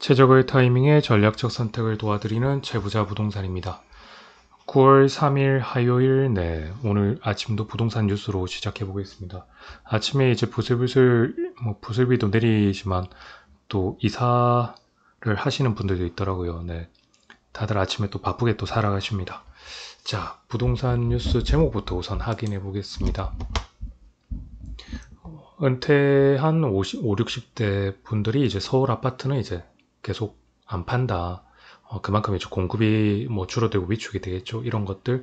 최적의 타이밍에 전략적 선택을 도와드리는 최부자 부동산입니다. 9월 3일 화요일, 오늘 아침도 부동산 뉴스로 시작해 보겠습니다. 아침에 이제 부슬부슬, 부슬비도 내리지만 또 이사를 하시는 분들도 있더라고요. 다들 아침에 또 바쁘게 또 살아가십니다. 자, 부동산 뉴스 제목부터 우선 확인해 보겠습니다. 은퇴한 50, 60대 분들이 이제 서울 아파트는 이제 계속 안 판다. 그만큼 이제 공급이 줄어들고 위축이 되겠죠. 이런 것들.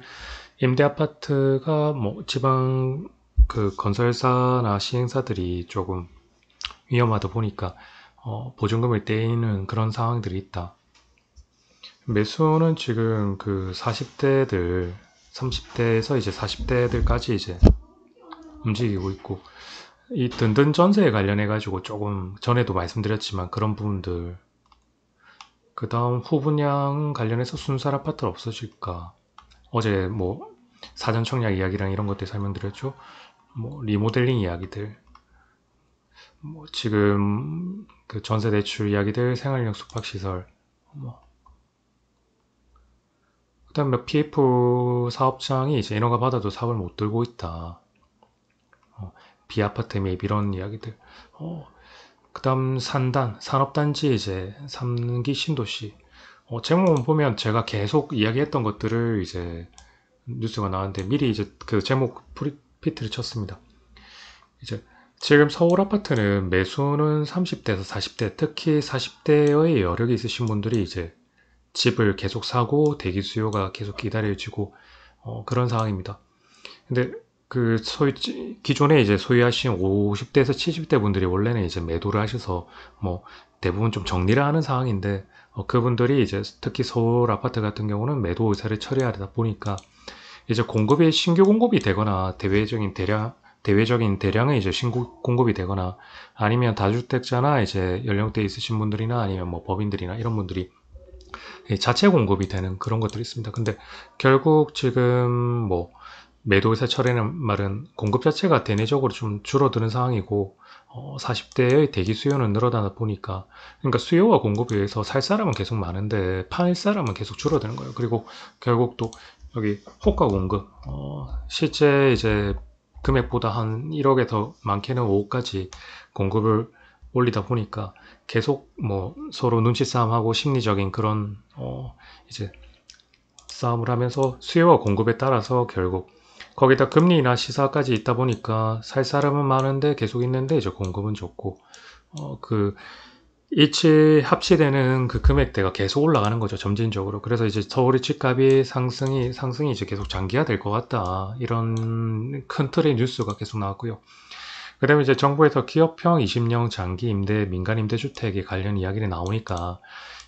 임대 아파트가 지방 그 건설사나 시행사들이 조금 위험하다 보니까 보증금을 떼이는 그런 상황들이 있다. 매수는 지금 그 40대들, 30대에서 이제 40대들까지 이제 움직이고 있고, 이 든든 전세에 관련해 가지고 조금 전에도 말씀드렸지만 그런 부분들, 그 다음 후분양 관련해서 순살 아파트 없어질까, 어제 사전 청약 이야기랑 이런 것들 설명드렸죠. 리모델링 이야기들, 지금 그 전세 대출 이야기들, 생활력 숙박시설, 그다음에 PF 사업장이 이제 인허가 받아도 사업을 못 들고 있다. 비아파트 매입 이런 이야기들. 그다음 산업단지 이제 3기 신도시. 제목만 보면 제가 계속 이야기했던 것들을 이제 뉴스가 나왔는데 미리 이제 그 제목 프리피트를 쳤습니다. 이제 지금 서울 아파트는 매수는 30대에서 40대, 특히 40대의 여력이 있으신 분들이 이제 집을 계속 사고 대기 수요가 계속 기다려지고 그런 상황입니다. 근데 그 기존에 이제 소유하신 50대에서 70대 분들이 원래는 이제 매도를 하셔서 대부분 좀 정리를 하는 상황인데 그분들이 이제 특히 서울 아파트 같은 경우는 매도 의사를 처리하다 보니까 이제 공급이 신규 공급이 되거나 대외적인 대량의 이제 신규 공급이 되거나 아니면 다주택자나 이제 연령대 있으신 분들이나 아니면 법인들이나 이런 분들이 자체 공급이 되는 그런 것들이 있습니다. 근데 결국 지금 매도의사 철회는 말은 공급 자체가 대내적으로 좀 줄어드는 상황이고 40대의 대기 수요는 늘어나다 보니까 그러니까 수요와 공급에 의해서 살 사람은 계속 많은데 팔 사람은 계속 줄어드는 거예요. 그리고 결국 또 여기 호가 공급 실제 이제 금액보다 한 1억에 더 많게는 5억까지 공급을 올리다 보니까 계속 서로 눈치 싸움하고 심리적인 그런 이제 싸움을 하면서 수요와 공급에 따라서 결국 거기다 금리나 시사까지 있다 보니까 살 사람은 많은데 계속 있는데 이제 공급은 적고 그 합치되는 그 금액대가 계속 올라가는 거죠, 점진적으로. 그래서 이제 서울의 집값이 상승이 이제 계속 장기화될 것 같다, 이런 큰 틀의 뉴스가 계속 나왔고요. 그 다음에 이제 정부에서 기업형 20년 장기 임대 민간 임대주택에 관련 이야기가 나오니까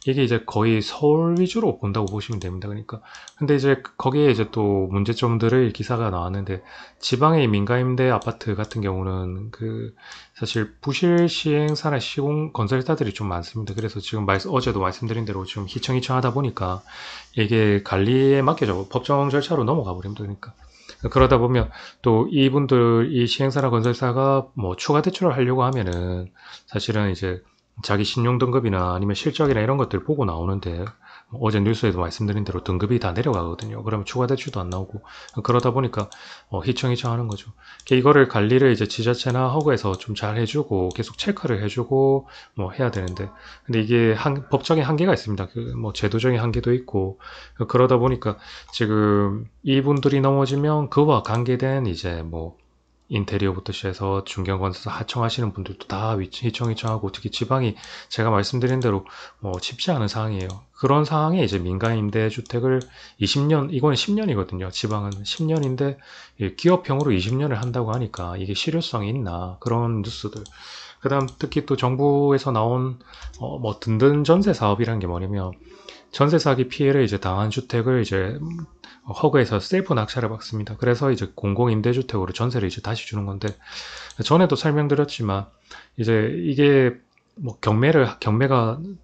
이게 이제 거의 서울 위주로 본다고 보시면 됩니다. 그러니까 근데 이제 거기에 이제 또 문제점들을 기사가 나왔는데, 지방의 민가임대 아파트 같은 경우는 그 사실 부실 시행사나 시공 건설사들이 좀 많습니다. 그래서 지금 어제도 말씀드린 대로 지금 휘청휘청하다 보니까 이게 관리에 맡겨져 법정 절차로 넘어가 버립니다. 그러니까 그러다 보면 또 이 시행사나 건설사가 추가 대출을 하려고 하면은 사실은 이제 자기 신용 등급이나 아니면 실적이나 이런 것들 보고 나오는데, 어제 뉴스에도 말씀드린 대로 등급이 다 내려가거든요. 그러면 추가 대출도 안 나오고 그러다 보니까 휘청휘청 하는 거죠. 이거를 관리를 이제 지자체나 허구에서 좀 잘 해주고 계속 체크를 해주고 해야 되는데, 근데 이게 법적인 한계가 있습니다. 제도적인 한계도 있고 그러다 보니까 지금 이분들이 넘어지면 그와 관계된 이제 인테리어부터 시작해서 중견건설사 하청하시는 분들도 다 휘청휘청하고, 특히 지방이 제가 말씀드린 대로 쉽지 않은 상황이에요. 그런 상황에 이제 민간 임대주택을 20년, 이거는 10년이거든요. 지방은 10년인데 기업형으로 20년을 한다고 하니까 이게 실효성이 있나, 그런 뉴스들. 그 다음 특히 또 정부에서 나온 든든 전세 사업이라는 게 뭐냐면, 전세 사기 피해를 이제 당한 주택을 이제 허그에서 셀프 낙찰을 받습니다. 그래서 이제 공공임대주택으로 전세를 이제 다시 주는 건데, 전에도 설명드렸지만 이제 이게 경매가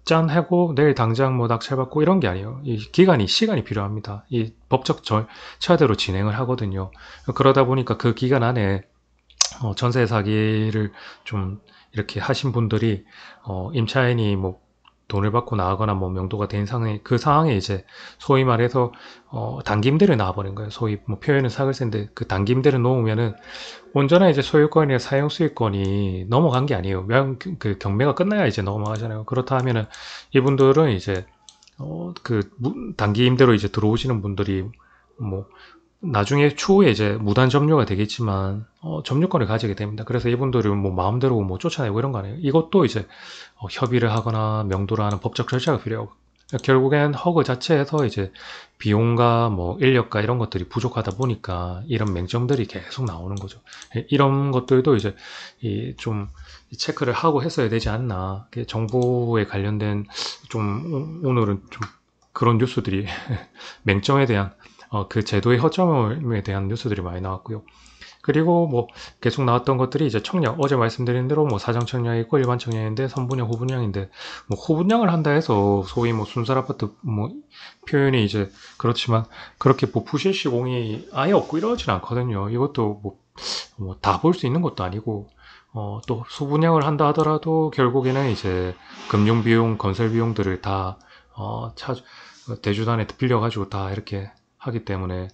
짠 하고 내일 당장 낙찰받고 이런 게 아니에요. 이 시간이 필요합니다. 이 법적 절차대로 진행을 하거든요. 그러다 보니까 그 기간 안에 전세 사기를 좀 이렇게 하신 분들이 임차인이 돈을 받고 나가거나 뭐 명도가 된 상황에 그 상황에 이제 소위 말해서 단기 임대를 나와버린 거예요. 소위 뭐 표현은 사글세인데 그 단기 임대를 놓으면은 온전한 이제 소유권이나 사용 수익권이 넘어간 게 아니에요. 그 경매가 끝나야 이제 넘어가잖아요. 그렇다 하면은 이분들은 이제 단기 임대로 이제 들어오시는 분들이 뭐 나중에 추후에 이제 무단 점유가 되겠지만 점유권을 가지게 됩니다. 그래서 이분들을 뭐 마음대로 뭐 쫓아내고 이런 거 아니에요. 이것도 이제 협의를 하거나 명도를 하는 법적 절차가 필요하고 결국엔 허그 자체에서 이제 비용과 뭐 인력과 이런 것들이 부족하다 보니까 이런 맹점들이 계속 나오는 거죠. 이런 것들도 이제 좀 체크를 하고 했어야 되지 않나. 정보에 관련된 좀 오늘은 좀 그런 뉴스들이 맹점에 대한 그 제도의 허점에 대한 뉴스들이 많이 나왔고요. 그리고 뭐 계속 나왔던 것들이 이제 청약, 어제 말씀드린 대로 뭐 사정 청약이 있고 일반 청약인데 선분양, 후분양인데 뭐 후분양을 한다 해서 소위 뭐 순살 아파트 뭐 표현이 이제 그렇지만 그렇게 뭐 부실 시공이 아예 없고 이러진 않거든요. 이것도 뭐 다 볼 수 있는 것도 아니고 또 수분양을 한다 하더라도 결국에는 이제 금융 비용, 건설 비용들을 다 대주단에 빌려가지고 다 이렇게 하기 때문에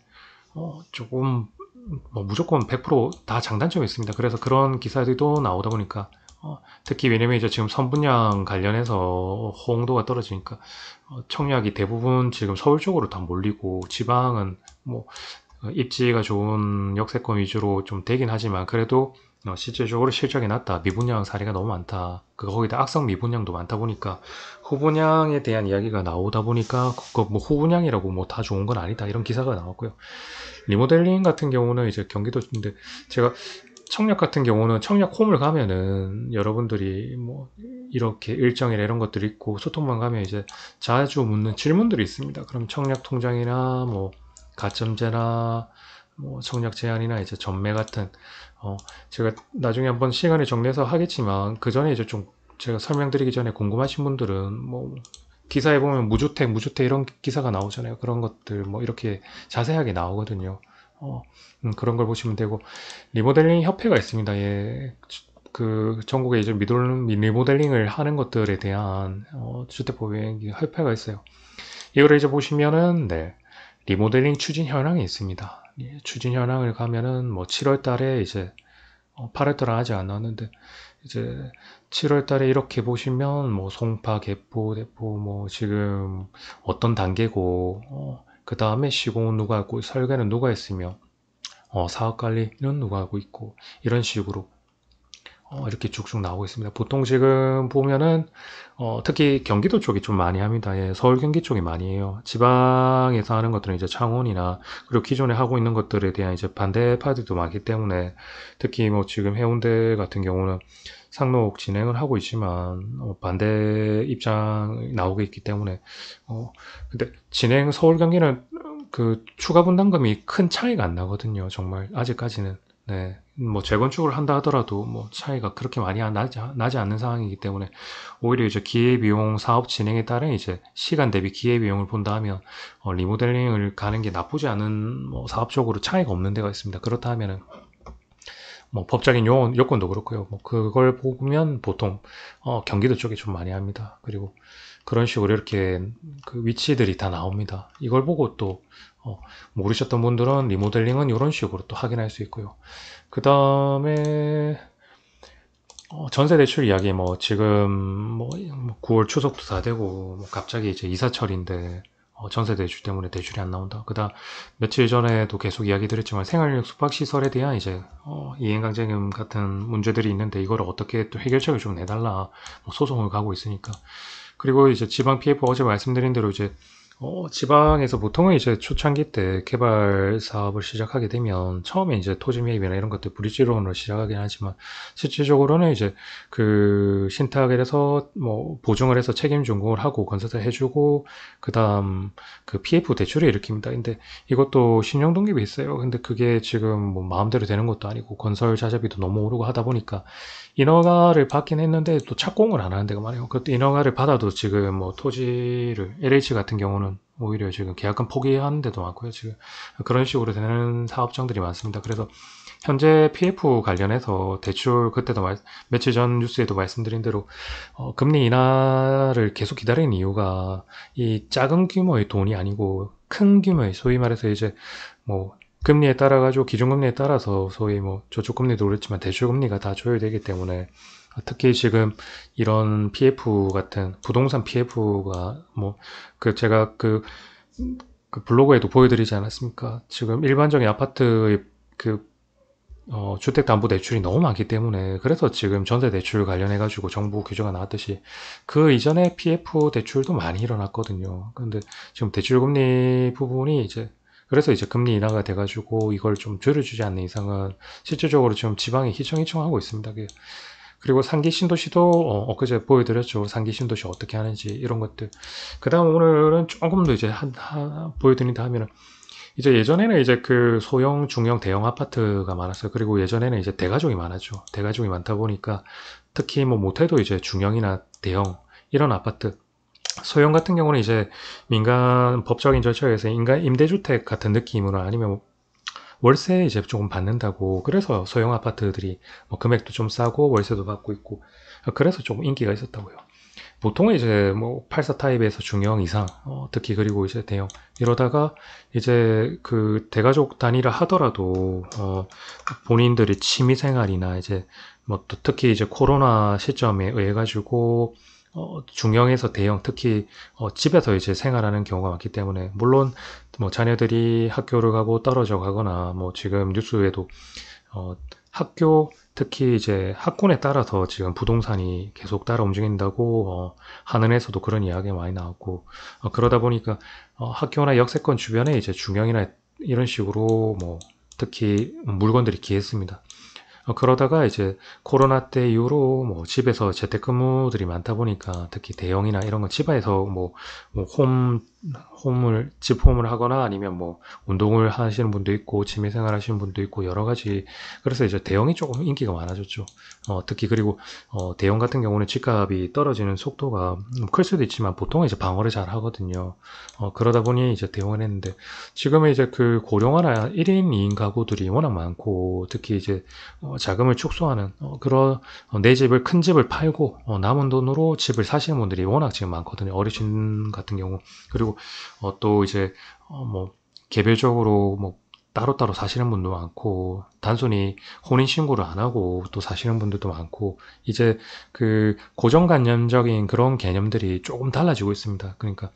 조금 뭐 무조건 100%다 장단점이 있습니다. 그래서 그런 기사들도 나오다 보니까 특히 왜냐면 이제 지금 선분양 관련해서 호응도가 떨어지니까 청약이 대부분 지금 서울 쪽으로 다 몰리고 지방은 뭐 입지가 좋은 역세권 위주로 좀 되긴 하지만 그래도 실질적으로 실적이 낮다. 미분양 사례가 너무 많다. 거기다 악성 미분양도 많다 보니까 후분양에 대한 이야기가 나오다 보니까 그거 뭐 후분양이라고 뭐 다 좋은 건 아니다. 이런 기사가 나왔고요. 리모델링 같은 경우는 이제 경기도인데 제가 청약 같은 경우는 청약 홈을 가면은 여러분들이 뭐 이렇게 일정이나 이런 것들이 있고 소통만 가면 이제 자주 묻는 질문들이 있습니다. 그럼 청약 통장이나 뭐 가점제나 뭐 청약 제한이나 이제 전매 같은 제가 나중에 한번 시간을 정리해서 하겠지만 그 전에 이제 좀 제가 설명드리기 전에 궁금하신 분들은 뭐 기사에 보면 무주택 이런 기사가 나오잖아요. 그런 것들 뭐 이렇게 자세하게 나오거든요. 그런 걸 보시면 되고 리모델링 협회가 있습니다. 예. 그 전국에 이제 리모델링을 하는 것들에 대한 주택보행 협회가 있어요. 이거를 이제 보시면은 네. 리모델링 추진 현황이 있습니다. 예, 추진 현황을 가면은 뭐 7월 달에 이제 8월 달은 아직 안 나왔는데 이제 7월 달에 이렇게 보시면 뭐 송파, 개포, 대포 뭐 지금 어떤 단계고 그 다음에 시공은 누가 하고 설계는 누가 했으며 사업 관리는 누가 하고 있고 이런 식으로 이렇게 쭉쭉 나오고 있습니다. 보통 지금 보면은 특히 경기도 쪽이 좀 많이 합니다. 예, 서울 경기 쪽이 많이 해요. 지방에서 하는 것들은 이제 창원이나 그리고 기존에 하고 있는 것들에 대한 이제 반대파들도 많기 때문에 특히 뭐 지금 해운대 같은 경우는 상록 진행을 하고 있지만 반대 입장 나오고 있기 때문에 근데 진행 서울 경기는 그 추가 분담금이 큰 차이가 안 나거든요. 정말 아직까지는. 네. 뭐 재건축을 한다 하더라도 뭐 차이가 그렇게 많이 나지 않는 상황이기 때문에 오히려 이제 기회비용 사업 진행에 따른 이제 시간 대비 기회비용을 본다 하면 리모델링을 가는 게 나쁘지 않은 뭐 사업적으로 차이가 없는 데가 있습니다. 그렇다 하면은 뭐 법적인 요건도 그렇고요. 뭐 그걸 보면 보통 경기도 쪽에 좀 많이 합니다. 그리고 그런 식으로 이렇게 그 위치들이 다 나옵니다. 이걸 보고 또 모르셨던 분들은 리모델링은 이런 식으로 또 확인할 수 있고요. 그 다음에 전세 대출 이야기 뭐 지금 뭐 9월 추석도 다 되고 뭐 갑자기 이제 이사철인데 전세 대출 때문에 대출이 안 나온다. 그다음 며칠 전에도 계속 이야기 드렸지만 생활력 숙박시설에 대한 이제 이행강제금 같은 문제들이 있는데 이거를 어떻게 또 해결책을 좀 내달라 뭐 소송을 가고 있으니까. 그리고 이제 지방 PF 어제 말씀드린 대로 이제 지방에서 보통은 이제 초창기 때 개발 사업을 시작하게 되면 처음에 이제 토지 매입이나 이런 것들 브릿지론으로 시작하긴 하지만 실질적으로는 이제 그 신탁을 해서 뭐 보증을 해서 책임 준공을 하고 건설사 해주고 그다음 그 PF 대출을 일으킵니다. 근데 이것도 신용 등급이 있어요. 근데 그게 지금 뭐 마음대로 되는 것도 아니고 건설 자재비도 너무 오르고 하다 보니까 인허가를 받긴 했는데 또 착공을 안 하는 데가 많아요. 그것도 인허가를 받아도 지금 뭐 토지를 LH 같은 경우는 오히려 지금 계약금 포기하는 데도 많고요. 지금 그런 식으로 되는 사업장들이 많습니다. 그래서 현재 PF 관련해서 대출 그때도 며칠 전 뉴스에도 말씀드린 대로 금리 인하를 계속 기다리는 이유가 이 작은 규모의 돈이 아니고 큰 규모의 소위 말해서 이제 뭐 금리에 따라 가지고 기준금리에 따라서 소위 뭐 저축금리도 그렇지만 대출금리가 다 조율되기 때문에 특히 지금 이런 PF 같은 부동산 PF가 뭐 그 제가 그 블로그에도 보여드리지 않았습니까? 지금 일반적인 아파트의 그 주택담보대출이 너무 많기 때문에 그래서 지금 전세대출 관련해가지고 정부 규제가 나왔듯이 그 이전에 PF 대출도 많이 일어났거든요. 근데 지금 대출금리 부분이 이제 그래서 이제 금리 인하가 돼가지고 이걸 좀 줄여주지 않는 이상은 실질적으로 지금 지방이 휘청휘청하고 있습니다. 그리고 상기 신도시도 엊그제 보여드렸죠. 상기 신도시 어떻게 하는지 이런 것들. 그 다음 오늘은 조금 더 이제 보여드린다 하면은 이제 예전에는 이제 그 소형, 중형, 대형 아파트가 많았어요. 그리고 예전에는 이제 대가족이 많았죠. 대가족이 많다 보니까 특히 뭐 못해도 이제 중형이나 대형 이런 아파트, 소형 같은 경우는 이제 민간 법적인 절차에서 인간 임대주택 같은 느낌으로 아니면 뭐 월세 이제 조금 받는다고 그래서 소형 아파트들이 뭐 금액도 좀 싸고 월세도 받고 있고 그래서 좀 인기가 있었다고요. 보통은 이제 뭐 84 타입에서 중형 이상, 특히 그리고 이제 대형 이러다가 이제 그 대가족 단위라 하더라도 본인들의 취미 생활이나 이제 뭐 또 특히 이제 코로나 시점에 의해 가지고 중형에서 대형, 특히 집에서 이제 생활하는 경우가 많기 때문에 물론 뭐 자녀들이 학교를 가고 떨어져 가거나 뭐 지금 뉴스에도 학교 특히 이제 학군에 따라서 지금 부동산이 계속 따라 움직인다고 하늘에서도 그런 이야기가 많이 나왔고 그러다 보니까 학교나 역세권 주변에 이제 중형이나 이런 식으로 뭐 특히 물건들이 기했습니다. 그러다가 이제 코로나 때 이후로 뭐 집에서 재택근무들이 많다 보니까 특히 대형이나 이런 거 집에서 집 홈을 하거나 아니면 뭐 운동을 하시는 분도 있고 취미생활 하시는 분도 있고 여러 가지 그래서 이제 대형이 조금 인기가 많아졌죠. 특히 그리고 대형 같은 경우는 집값이 떨어지는 속도가 클 수도 있지만 보통은 이제 방어를 잘 하거든요. 그러다 보니 이제 대형을 했는데 지금은 이제 그 고령화나 1인 2인 가구들이 워낙 많고 특히 이제 자금을 축소하는 그런 내 집을 큰 집을 팔고 남은 돈으로 집을 사시는 분들이 워낙 지금 많거든요. 어르신 같은 경우 그리고 또 이제 뭐 개별적으로 뭐 따로따로 사시는 분도 많고 단순히 혼인신고를 안 하고 또 사시는 분들도 많고 이제 그 고정관념적인 그런 개념들이 조금 달라지고 있습니다. 그러니까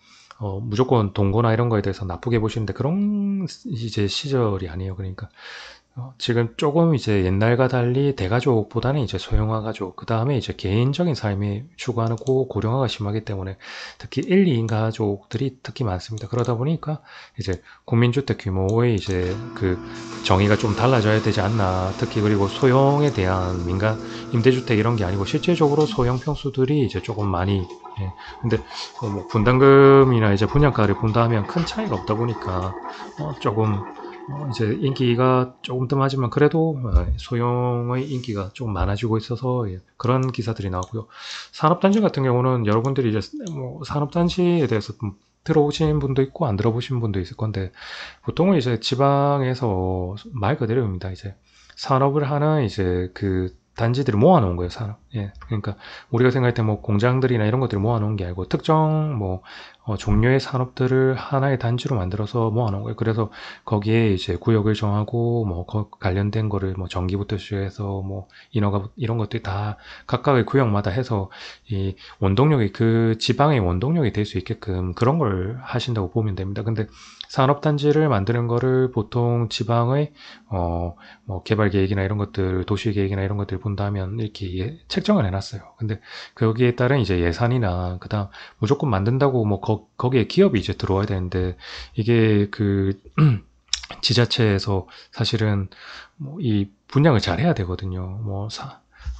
무조건 동거나 이런 거에 대해서 나쁘게 보시는데 그런 이제 시절이 아니에요. 그러니까 지금 조금 이제 옛날과 달리 대가족보다는 이제 소형화 가족, 그 다음에 이제 개인적인 삶이 추구하고 고령화가 심하기 때문에 특히 1, 2인 가족들이 특히 많습니다. 그러다 보니까 이제 국민주택 규모의 이제 그 정의가 좀 달라져야 되지 않나. 특히 그리고 소형에 대한 민간 임대주택 이런 게 아니고 실질적으로 소형 평수들이 이제 조금 많이 근데 뭐 분담금이나 이제 분양가를 본다 하면 큰 차이가 없다 보니까 조금 이제 인기가 조금 뜸하지만 그래도 소형의 인기가 조금 많아지고 있어서 그런 기사들이 나오고요. 산업단지 같은 경우는 여러분들이 이제 뭐 산업단지에 대해서 들어보신 분도 있고 안 들어보신 분도 있을 건데 보통은 이제 지방에서 말 그대로입니다. 이제 산업을 하는 이제 그 단지들을 모아놓은 거예요, 산업. 예. 그러니까 우리가 생각할 때 뭐 공장들이나 이런 것들을 모아놓은 게 아니고 특정 뭐 종류의 산업들을 하나의 단지로 만들어서 모아놓은 거예요. 그래서 거기에 이제 구역을 정하고 뭐 관련된 거를 뭐 전기부터 시작해서 뭐 인허가 이런 것들이 다 각각의 구역마다 해서 이 원동력이 그 지방의 원동력이 될 수 있게끔 그런 걸 하신다고 보면 됩니다. 근데 산업단지를 만드는 거를 보통 지방의 뭐 개발 계획이나 이런 것들, 도시 계획이나 이런 것들 본다면 이렇게 책정을 해놨어요. 근데 거기에 따른 이제 예산이나 그다음 무조건 만든다고 뭐 거기에 기업이 이제 들어와야 되는데 이게 그 지자체에서 사실은 뭐 이 분양을 잘 해야 되거든요.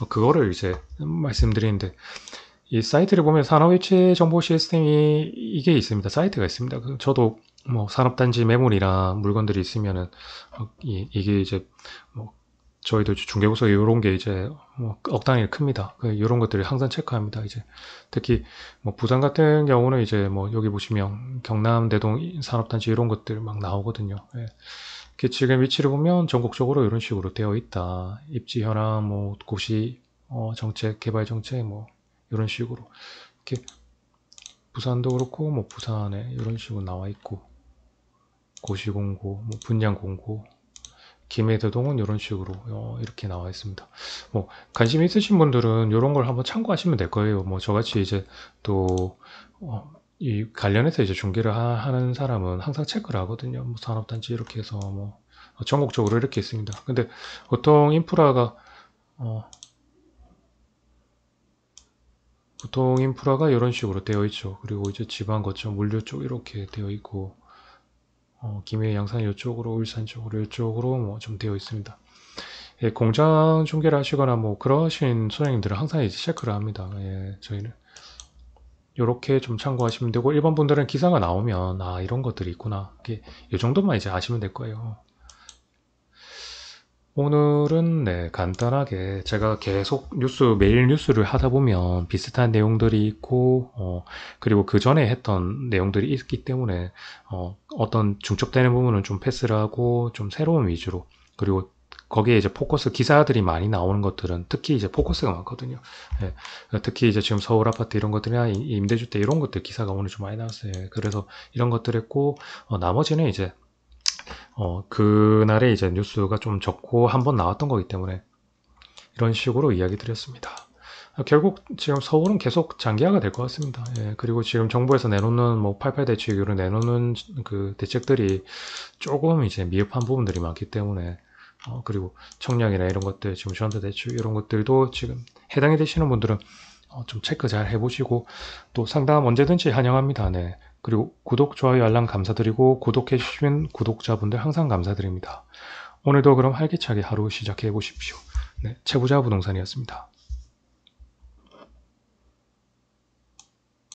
그거를 이제 말씀드리는데 이 사이트를 보면 산업일체 정보 시스템이 이게 있습니다. 사이트가 있습니다. 저도 뭐 산업단지 매물이랑 물건들이 있으면은 이게 이제 뭐 저희도 중개구서 이런 게 이제 뭐억 단위가 큽니다. 이런 것들을 항상 체크합니다. 이제 특히 뭐 부산 같은 경우는 이제 뭐 여기 보시면 경남대동 산업단지 이런 것들 막 나오거든요. 예. 지금 위치를 보면 전국적으로 이런 식으로 되어 있다. 입지 현황, 뭐 고시 정책, 개발 정책, 뭐 이런 식으로 이렇게 부산도 그렇고 뭐 부산에 이런 식으로 나와 있고 고시 공고, 뭐 분양 공고, 김해대동은 이런 식으로 이렇게 나와 있습니다. 뭐 관심 있으신 분들은 이런 걸 한번 참고하시면 될 거예요. 뭐 저같이 이제 또 이 관련해서 이제 중개를 하는 사람은 항상 체크를 하거든요. 뭐 산업단지 이렇게 해서 뭐 전국적으로 이렇게 있습니다. 근데 보통 인프라가 이런 식으로 되어 있죠. 그리고 이제 지방 거점 물류 쪽 이렇게 되어 있고 김해 양산 이쪽으로 울산 쪽으로 이쪽으로 뭐 좀 되어 있습니다. 예, 공장 중개를 하시거나 뭐 그러신 소장님들은 항상 이제 체크를 합니다. 예, 저희는 요렇게 좀 참고하시면 되고 일반 분들은 기사가 나오면 아 이런 것들이 있구나 이 정도만 이제 아시면 될 거예요. 오늘은 네 간단하게 제가 계속 매일 뉴스를 하다 보면 비슷한 내용들이 있고 그리고 그 전에 했던 내용들이 있기 때문에 어떤 중첩되는 부분은 좀 패스를 하고 좀 새로운 위주로 그리고 거기에 이제 포커스 기사들이 많이 나오는 것들은 특히 이제 포커스가 많거든요. 예, 특히 이제 지금 서울 아파트 이런 것들이나 임대주택 이런 것들 기사가 오늘 좀 많이 나왔어요. 그래서 이런 것들 했고 나머지는 이제 그날에 이제 뉴스가 좀 적고 한번 나왔던 거기 때문에 이런 식으로 이야기 드렸습니다. 결국 지금 서울은 계속 장기화가 될 것 같습니다. 예, 그리고 지금 정부에서 내놓는 뭐 88 대책으로 내놓는 그 대책들이 조금 이제 미흡한 부분들이 많기 때문에 그리고 청약이나 이런 것들 지금 전세 대출 이런 것들도 지금 해당이 되시는 분들은 좀 체크 잘 해보시고 또 상담 언제든지 환영합니다. 네. 그리고 구독, 좋아요, 알람 감사드리고 구독해주시면 구독자분들 항상 감사드립니다. 오늘도 그럼 활기차게 하루 시작해 보십시오. 네, 채부자 부동산이었습니다.